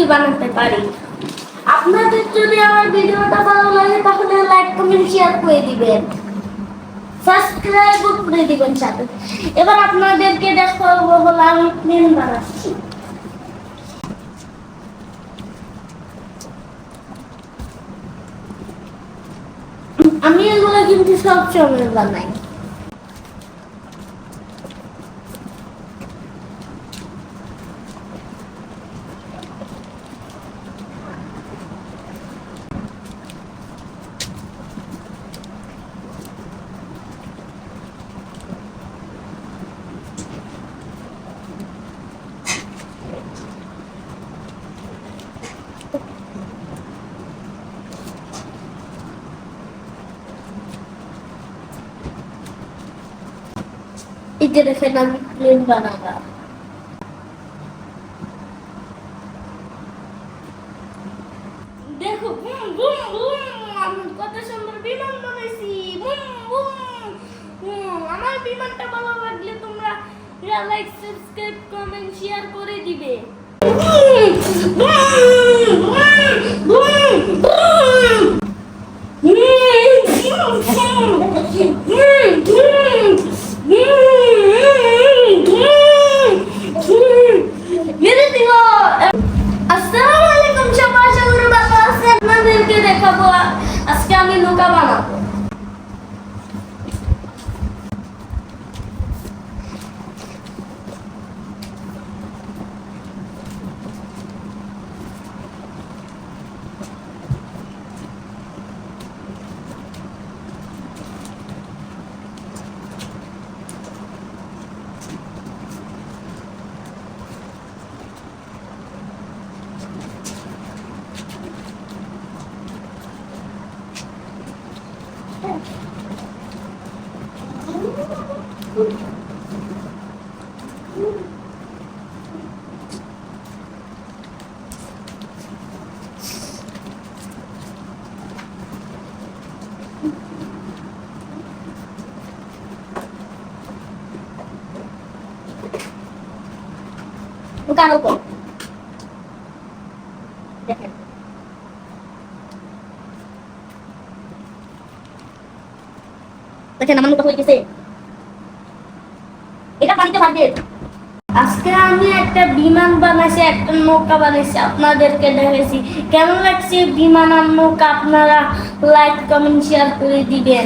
কিছুই বানাতে পারি। আপনাদের যদি আমার ভিডিওটা ভালো লাগে তাহলে লাইক কমেন্ট শেয়ার করে দিবেন, সাবস্ক্রাইব করে দিবেন সাথে। এবার আপনাদেরকে দেখাবো হলো আমি প্লেন বানাচ্ছি। আমি এগুলো কিন্তু সব সময় বানাই। এটা দেখেন আমি প্লেন বানালাম। দেখো বুম বুম বুম, আমি কত সুন্দর বিমান বানাইছি। Boom boom boom. আমার বিমানটা ভালো লাগলে তোমরা লাইক সাবস্ক্রাইব কমেন্ট শেয়ার করে দিবে। আসসালামু আলাইকুম সবাই, আশা করি ভালো আছেন। আপনাদেরকে দেখাবো আজকে আমি নৌকা বানাবো। Bukan aku. দেখেন আমার নৌকা হয়ে গেছে। এটা পানিতে ভাসবে। আজকে আমি একটা বিমান বানাইছি, একটা নৌকা বানাইছি, আপনাদেরকে দেখাইছি। কেমন লাগছে বিমান আর নৌকা আপনারা লাইক কমেন্ট শেয়ার করে দিবেন।